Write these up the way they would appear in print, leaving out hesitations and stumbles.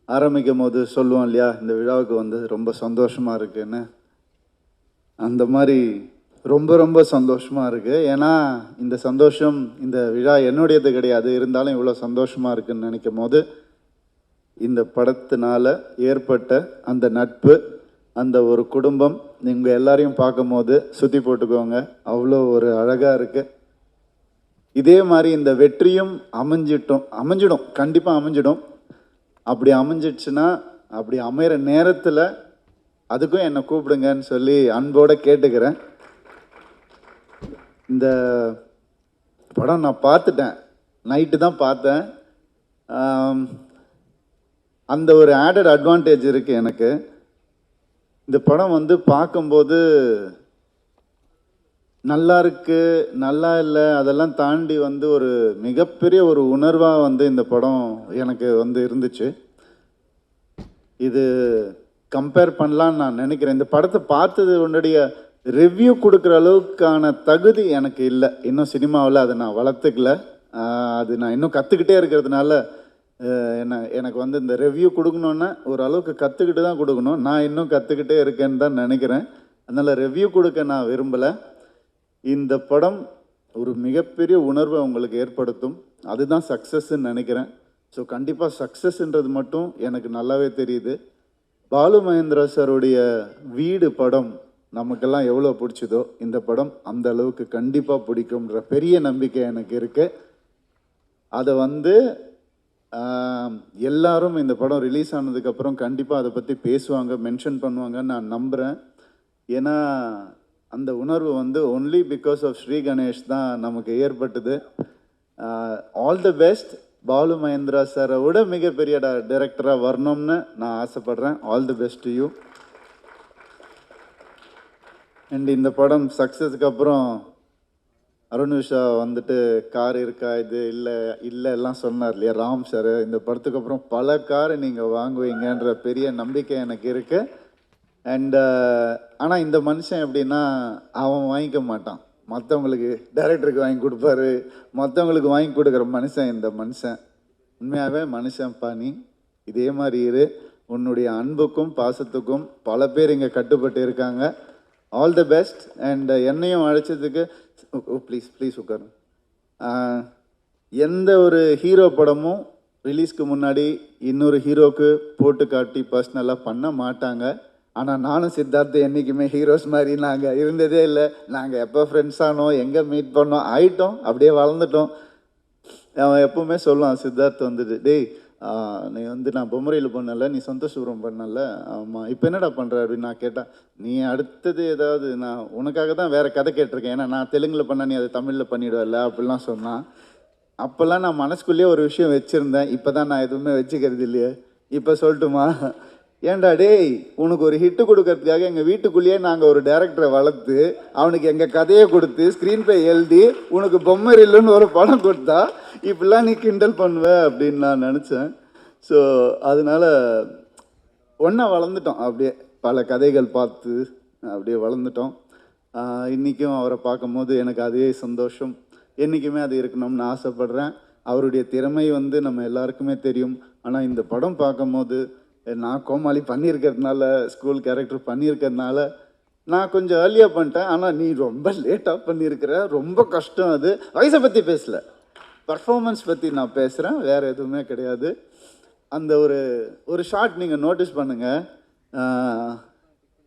ஆரம்பிக்கும் போது சொல்லுவோம் இல்லையா, இந்த விழாவுக்கு வந்து ரொம்ப சந்தோஷமாக இருக்குன்னு. அந்த மாதிரி ரொம்ப ரொம்ப சந்தோஷமாக இருக்குது. ஏன்னா இந்த சந்தோஷம், இந்த விழா என்னுடையது கிடையாது. இருந்தாலும் இவ்வளோ சந்தோஷமாக இருக்குதுன்னு நினைக்கும் போது, இந்த படத்தினால ஏற்பட்ட அந்த நட்பு, அந்த ஒரு குடும்பம், நீங்கள் எல்லாரையும் பார்க்கும்போது சுற்றி போட்டுக்கோங்க, அவ்வளோ ஒரு அழகாக இருக்குது. இதே மாதிரி இந்த வெற்றியும் அமைஞ்சிடும், கண்டிப்பாக அமைஞ்சிடும். அப்படி அமைஞ்சிடுச்சுன்னா, அப்படி அமைகிற நேரத்தில் அதுக்கும் என்னை கூப்பிடுங்கன்னு சொல்லி அன்போடு கேட்டுக்கிறேன். இந்த படம் நான் பார்த்துட்டேன், நைட்டு தான் பார்த்தேன். அந்த ஒரு ஆடட் அட்வான்டேஜ் இருக்குது எனக்கு. இந்த படம் வந்து பார்க்கும்போது நல்லா இருக்கு, நல்லா இல்லை, அதெல்லாம் தாண்டி வந்து ஒரு மிகப்பெரிய ஒரு உணர்வாக வந்து இந்த படம் எனக்கு வந்து இருந்துச்சு. இது கம்பேர் பண்ணலான்னு நான் நினைக்கிறேன். இந்த படத்தை பார்த்தது உன்னுடைய ரிவ்யூ கொடுக்குற அளவுக்கான தகுதி எனக்கு இல்லை. இன்னும் சினிமாவில் அதை நான் வளர்த்துக்கல. அது நான் இன்னும் கற்றுக்கிட்டே இருக்கிறதுனால எனக்கு வந்து இந்த ரிவ்யூ கொடுக்கணுன்னா ஓரளவுக்கு கற்றுக்கிட்டு தான் கொடுக்கணும். நான் இன்னும் கற்றுக்கிட்டே இருக்கேன்னு தான் நினைக்கிறேன். அதனால் ரிவ்யூ கொடுக்க நான் விரும்பலை. இந்த படம் ஒரு மிகப்பெரிய உணர்வை உங்களுக்கு ஏற்படுத்தும். அதுதான் சக்ஸஸ்ன்னு நினைக்கிறேன். ஸோ கண்டிப்பாக சக்ஸஸ்ன்றது மட்டும் எனக்கு நல்லாவே தெரியுது. பாலு மகேந்திரா சாருடைய வீடு படம் நமக்கெல்லாம் எவ்வளோ பிடிச்சதோ, இந்த படம் அந்த அளவுக்கு கண்டிப்பாக பிடிக்கும்ன்ற பெரிய நம்பிக்கை எனக்கு இருக்குது. அதை வந்து எல்லாரும் இந்த படம் ரிலீஸ் ஆனதுக்கப்புறம் கண்டிப்பாக அதை பற்றி பேசுவாங்க, மென்ஷன் பண்ணுவாங்கன்னு நான் நம்புகிறேன். ஏன்னா அந்த உணர்வு வந்து only because of Shri Ganesh தான் நமக்கு ஏற்பட்டது. All the best. Balu Mahendra சாரை விட மிகப்பெரிய டைரக்டராக வரணும்னு நான் ஆசைப்பட்றேன். All the best to you. And இந்த படம் சக்ஸஸ்க்கு அப்புறம் அருணுஷா வந்துட்டு கார் இருக்கா, இது இல்லை இல்லை எல்லாம் சொன்னார் இல்லையா ராம் சார். இந்த படத்துக்கு அப்புறம் பல காரை நீங்கள் வாங்குவீங்கன்ற பெரிய நம்பிக்கை எனக்கு இருக்குது. அண்டு ஆனால் இந்த மனுஷன் எப்படின்னா, அவன் வாங்கிக்க மாட்டான், மற்றவங்களுக்கு டைரக்டருக்கு வாங்கி கொடுப்பாரு. மற்றவங்களுக்கு வாங்கி கொடுக்குற மனுஷன் இந்த மனுஷன். உண்மையாகவே மனுஷன் பாணி, இதே மாதிரி இரு. உன்னுடைய அன்புக்கும் பாசத்துக்கும் பல பேர் இங்கே கட்டுப்பட்டு இருக்காங்க. All the best. அண்ட் என்னையும் அழைச்சதுக்கு ப்ளீஸ் ப்ளீஸ் உட்காரு. எந்த ஒரு ஹீரோ படமும் ரிலீஸ்க்கு முன்னாடி இன்னொரு ஹீரோக்கு போட்டு காட்டி பர்சனலாக பண்ண மாட்டாங்க. ஆனால் நானும் சித்தார்த்து என்றைக்குமே ஹீரோஸ் மாதிரி நாங்கள் இருந்ததே இல்லை. நாங்கள் எப்போ ஃப்ரெண்ட்ஸ் ஆனோம், எங்கே மீட் பண்ணோம், ஆகிட்டோம், அப்படியே வளர்ந்துட்டோம். அவன் எப்போவுமே சொல்லுவான் சித்தார்த் வந்துட்டு, டேய் நீ வந்து நான் பொம்மரையில் பண்ணல, நீ சந்தோஷபுரம் பண்ணல, ஆமாம் இப்போ என்னடா பண்ணுற அப்படின்னு நான் கேட்டேன். நீ அடுத்தது ஏதாவது, நான் உனக்காக தான் வேறு கதை கேட்டிருக்கேன், ஏன்னா நான் தெலுங்கில் பண்ண நீ அதை தமிழில் பண்ணிவிடுவல அப்படிலாம் சொன்னான். அப்போல்லாம் நான் மனசுக்குள்ளேயே ஒரு விஷயம் வச்சுருந்தேன். இப்போ தான் நான் எதுவுமே வச்சுக்கிறது இல்லையே. இப்போ சொல்லட்டுமா, ஏன்டா டேய், உனக்கு ஒரு ஹிட்டு கொடுக்கறதுக்காக எங்கள் வீட்டுக்குள்ளேயே நாங்கள் ஒரு டைரக்டரை வளர்த்து அவனுக்கு எங்கள் கதையை கொடுத்து ஸ்க்ரீன் ப்ளே எழுதி உனக்கு பொம்மரில்லுன்னு ஒரு படம் கொடுத்தா இப்படிலாம் நீ கிண்டல் பண்ணுவ அப்படின்னு நான் நினச்சேன். ஸோ அதனால் ஒன்றா வளர்ந்துட்டோம், அப்படியே பல கதைகள் பார்த்து அப்படியே வளர்ந்துட்டோம். இன்றைக்கும் அவரை பார்க்கும்போது எனக்கு அதே சந்தோஷம், என்றைக்குமே அது இருக்கணும்னு ஆசைப்பட்றேன். அவருடைய திறமை வந்து நம்ம எல்லாருக்குமே தெரியும். ஆனால் இந்த படம் பார்க்கும்போது நான் கோமாளி பண்ணியிருக்கிறதுனால, ஸ்கூல் கேரக்டர் பண்ணியிருக்கிறதுனால நான் கொஞ்சம் ஏர்லியாக பண்ணிட்டேன். ஆனால் நீ ரொம்ப லேட்டாக பண்ணியிருக்கிற, ரொம்ப கஷ்டம். அது வயசை பற்றி பேசலை, பர்ஃபார்மன்ஸ் பற்றி நான் பேசுகிறேன், வேறு எதுவுமே கிடையாது. அந்த ஒரு ஷார்ட் நீங்கள் நோட்டீஸ் பண்ணுங்கள்.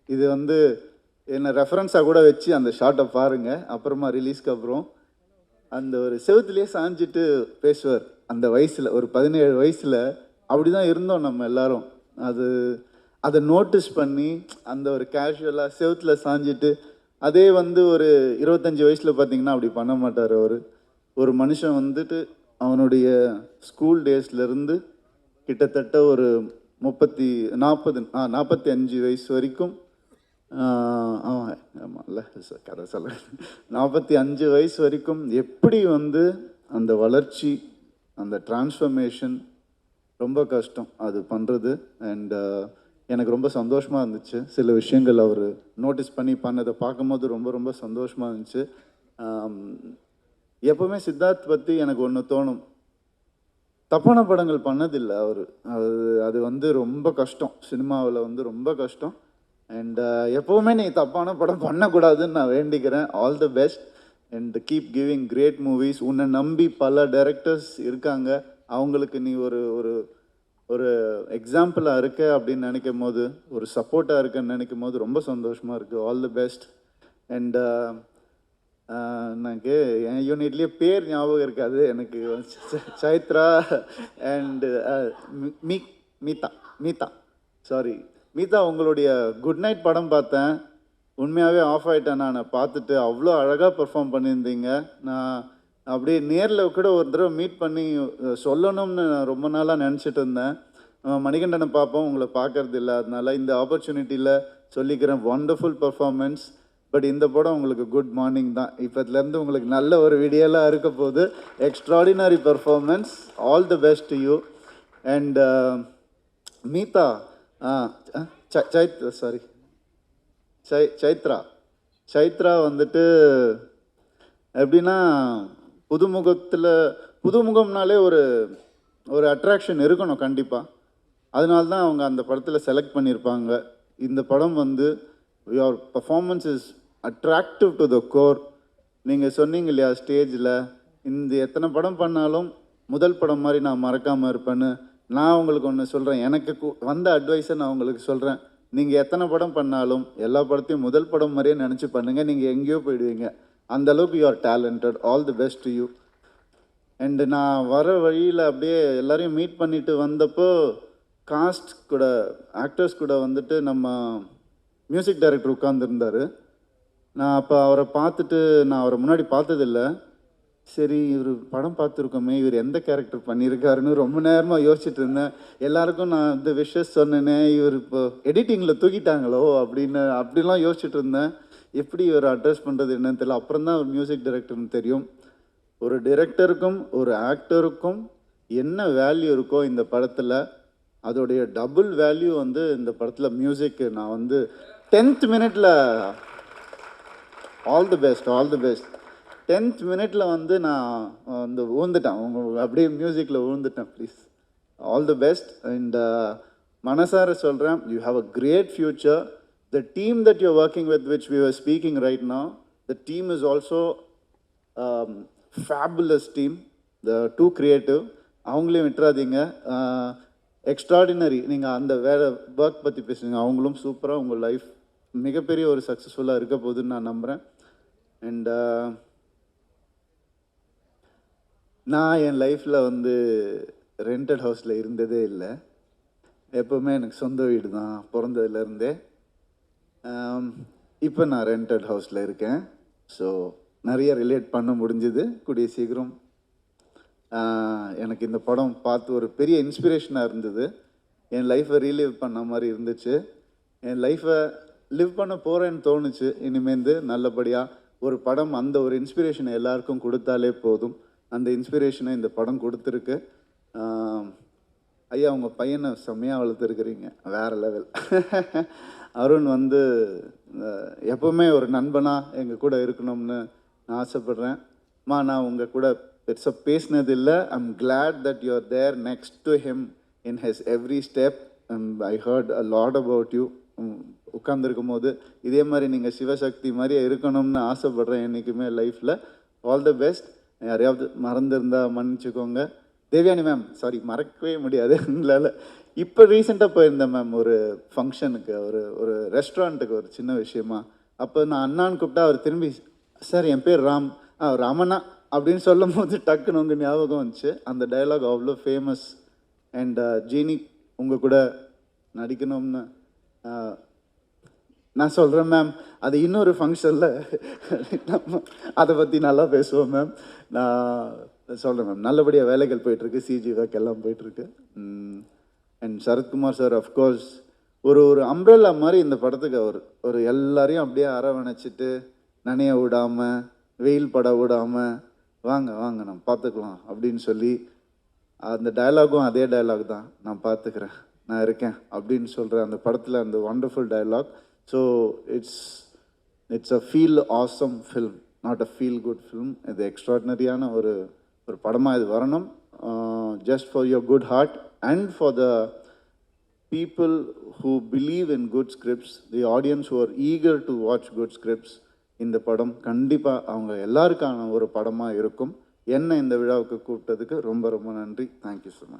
இது வந்து என்னை ரெஃபரன்ஸாக கூட வச்சு அந்த ஷார்ட்டை பாருங்கள். அப்புறமா ரிலீஸ்க்கு அப்புறம் அந்த ஒரு செவுத்துலேயே சாஞ்சிட்டு பேசுவார். அந்த வயசில், ஒரு 17 வயசில் அப்படி தான் இருந்தோம் நம்ம எல்லோரும். அதை நோட்டீஸ் பண்ணி அந்த ஒரு கேஷுவலாக செவுத்தில் சாஞ்சிட்டு, அதே வந்து ஒரு 25 வயசில் பார்த்திங்கன்னா அப்படி பண்ண மாட்டார் அவர். ஒரு மனுஷன் வந்துட்டு அவனுடைய ஸ்கூல் டேஸ்லேருந்து கிட்டத்தட்ட ஒரு 45 வயசு வரைக்கும், ஆமாம் இல்லை கதை சொல்ல, 45 வயசு வரைக்கும் எப்படி வந்து அந்த வளர்ச்சி, அந்த டிரான்ஸ்ஃபர்மேஷன் ரொம்ப கஷ்டம் அது பண்ணுறது. அண்ட் எனக்கு ரொம்ப சந்தோஷமாக இருந்துச்சு. சில விஷயங்கள் அவர் நோட்டீஸ் பண்ணி பண்ணதை பார்க்கும்போது ரொம்ப ரொம்ப சந்தோஷமாக இருந்துச்சு. எப்போவுமே சித்தார்த் பற்றி எனக்கு ஒன்று தோணும், தப்பான படங்கள் பண்ணதில்லை அவர். அது அது வந்து ரொம்ப கஷ்டம், சினிமாவில் வந்து ரொம்ப கஷ்டம். அண்ட் எப்போவுமே நீ தப்பான படம் பண்ணக்கூடாதுன்னு நான் வேண்டிக்கிறேன். All the best and keep giving great movies. உன்னை நம்பி பல டைரக்டர்ஸ் இருக்காங்க, அவங்களுக்கு நீ ஒரு ஒரு ஒரு எக்ஸாம்பிளாக இருக்க அப்படின்னு நினைக்கும் போது, ஒரு சப்போர்ட்டாக இருக்கன்னு நினைக்கும் போது ரொம்ப சந்தோஷமாக இருக்குது. All the best. அண்ட் எனக்கு என் யூனிட்லேயே பேர் ஞாபகம் இருக்காது எனக்கு. Chaitra and Meetha Meetha sorry மீதா, உங்களுடைய குட் நைட் படம் பார்த்தேன். உண்மையாகவே ஆஃப் ஆகிட்டேன் நான் பார்த்துட்டு. அவ்வளோ அழகாக பெர்ஃபார்ம் பண்ணியிருந்தீங்க. நான் அப்படியே நேரில் கூட ஒரு தடவை மீட் பண்ணி சொல்லணும்னு நான் ரொம்ப நாளாக நினச்சிட்டு இருந்தேன். மணிகண்டனை பார்ப்போம், உங்களை பார்க்கறது இல்லை. அதனால இந்த ஆப்பர்ச்சுனிட்டியில் சொல்லிக்கிறேன், ஒண்டர்ஃபுல் பர்ஃபார்மன்ஸ். பட் இந்த படம் உங்களுக்கு குட் மார்னிங் தான். இப்போத்துலேருந்து உங்களுக்கு நல்ல ஒரு வீடியோலாம் இருக்க போகுது. Extraordinary performance. All the best to you. And Meetha Chaitra வந்துட்டு எப்படின்னா, புதுமுகம்னாலே ஒரு ஒரு அட்ராக்ஷன் இருக்கணும் கண்டிப்பாக. அதனால தான் அவங்க அந்த படத்தில் செலக்ட் பண்ணியிருப்பாங்க. இந்த படம் வந்து your performance is attractive to the core. நீங்கள் சொன்னீங்க இல்லையா ஸ்டேஜில், இந்த எத்தனை படம் பண்ணாலும் முதல் படம் மாதிரி நான் மறக்காமல் இருப்பேன்னு. நான் உங்களுக்கு ஒன்று சொல்கிறேன், எனக்கு வந்த அட்வைஸை நான் உங்களுக்கு சொல்கிறேன். நீங்கள் எத்தனை படம் பண்ணாலும் எல்லா படத்தையும் முதல் படம் மாதிரியே நினச்சி பண்ணுங்கள், நீங்கள் எங்கேயோ போயிடுவீங்க. அந்தளவுக்கு you are talented. All the best to you. And நான் வர வழியில் அப்படியே எல்லோரையும் மீட் பண்ணிவிட்டு வந்தப்போ, காஸ்ட் கூட ஆக்டர்ஸ் கூட வந்துட்டு நம்ம மியூசிக் டைரக்டர் உட்காந்துருந்தார். நான் அப்போ அவரை பார்த்துட்டு, நான் அவரை முன்னாடி பார்த்ததில்லை. சரி, இவர் படம் பார்த்துருக்கோமே, இவர் எந்த கேரக்டர் பண்ணியிருக்காருன்னு ரொம்ப நேரமாக யோசிச்சுட்டு இருந்தேன். எல்லாருக்கும் நான் இந்த விஷஸ் சொன்னேனே, இவர் இப்போ எடிட்டிங்கில் தூக்கிட்டாங்களோ அப்படிலாம் யோசிச்சுட்டு இருந்தேன். எப்படி இவர் அட்ரஸ் பண்ணுறது என்னன்னு தெரியல. அப்புறம் தான் ஒரு மியூசிக் டைரக்டர்னு தெரியும். ஒரு டைரக்டருக்கும் ஒரு ஆக்டருக்கும் என்ன வேல்யூ இருக்கோ இந்த படத்தில், அதோடைய டபுள் வேல்யூ வந்து இந்த படத்தில் மியூசிக்கு. நான் வந்து 10th மினிட்ல all the best, all the best. 10th மினிட்ல வந்து நான் வந்து ஊழ்ந்துட்டேன், அப்படியே மியூசிக்கில் ஊழ்ந்துட்டேன். Please all the best. And மனசார சொல்கிறேன், you have a great future. The team that you working with which we are speaking right now, the team is also fabulous team. The two creative, அவங்களையும் விட்டுறாதீங்க. Extraordinary. நீங்கள் அந்த வேறு work பற்றி பேசுங்க, அவங்களும் சூப்பராக உங்கள் லைஃப் மிகப்பெரிய ஒரு சக்ஸஸ்ஃபுல்லாக இருக்க போகுதுன்னு நான் நம்புகிறேன். அண்ட் நான் என் லைஃப்பில் வந்து ரெண்டட் ஹவுஸில் இருந்ததே இல்லை. எப்போவுமே எனக்கு சொந்த வீடு தான் பிறந்ததுலேருந்தே. இப்போ நான் ரெண்டட் ஹவுஸில் இருக்கேன். ஸோ நிறைய ரிலேட் பண்ண முடிஞ்சுது. கூடிய சீக்கிரம் எனக்கு இந்த படம் பார்த்து ஒரு பெரிய இன்ஸ்பிரேஷனாக இருந்தது. என் லைஃப்பை ரீலிவ் பண்ண மாதிரி இருந்துச்சு. என் லைஃப்பை லிவ் பண்ண போகிறேன்னு தோணுச்சு. இனிமேந்து நல்லபடியாக ஒரு படம் அந்த ஒரு இன்ஸ்பிரேஷனை எல்லாருக்கும் கொடுத்தாலே போதும். அந்த இன்ஸ்பிரேஷனை இந்த படம் கொடுத்துருக்கு. ஐயா, உங்கள் பையனை செம்மையாக வளர்த்துருக்குறீங்க, வேறு லெவல். அருண் வந்து எப்போவுமே ஒரு நண்பனாக எங்கள் கூட இருக்கணும்னு நான் ஆசைப்பட்றேன். நான் உங்கள் கூட பெருசாக பேசினதில்லை. I'm glad that you are there next to him in his every step. I heard a lot about you. உட்காந்துருக்கும் போது இதே மாதிரி நீங்கள் சிவசக்தி மாதிரியே இருக்கணும்னு ஆசைப்பட்றேன் என்றைக்குமே லைஃப்பில். All the best. யாரையாவது மறந்துருந்தால் மன்னிச்சுக்கோங்க. தேவயானி மேம், சாரி, மறக்கவே முடியாது இல்லை. இப்போ ரீசெண்டாக போயிருந்தேன் மேம் ஒரு ஃபங்க்ஷனுக்கு, ஒரு ரெஸ்டாரண்ட்டுக்கு, ஒரு சின்ன விஷயமா. அப்போ நான் அண்ணான்னு கூப்பிட்டா அவர் திரும்பி, சார் என் பேர் ராம், ராமண்ணா அப்படின்னு சொல்லும் போது டக்குன்னு உங்கள் ஞாபகம் வந்துச்சு. அந்த டைலாக் அவ்வளோ ஃபேமஸ். அண்ட் ஜீனி, உங்கள் கூட நடிக்கணும்னு நான் சொல்கிறேன் மேம். அது இன்னொரு ஃபங்க்ஷனில் நம்ம அதை பற்றி நல்லா பேசுவோம் மேம். நான் சொல்கிறேன் மேம், நல்லபடியாக வேலைகள் போயிட்டுருக்கு, சிஜி ஒர்க் எல்லாம் போயிட்டுருக்கு. அண்ட் சரத்குமார் சார் அஃப்கோர்ஸ் ஒரு அம்ப்ரெல்லா மாதிரி இந்த படத்துக்கு ஒரு எல்லாரையும் அப்படியே அரவணைச்சிட்டு, நனைய விடாமல், வெயில் பட விடாமல், வாங்க வாங்க நம்ம பார்த்துக்கலாம் அப்படின்னு சொல்லி, அந்த டயலாகும் அதே டயலாக் தான், நான் பார்த்துக்கிறேன், நான் இருக்கேன் அப்படின்னு சொல்கிற அந்த படத்தில் அந்த wonderful dialogue. So it's a feel awesome film, not a feel good film. இது எக்ஸ்ட்ராடினரியான ஒரு படமாக இது வரணும். just for your good heart and for the people who believe in good scripts, the audience who are eager to watch good scripts. இந்த படம் கண்டிப்பாக அவங்க எல்லாருக்கான ஒரு படமாக இருக்கும். என்ன இந்த விழாவுக்கு கூப்பிட்டதுக்கு ரொம்ப ரொம்ப நன்றி. Thank you so much.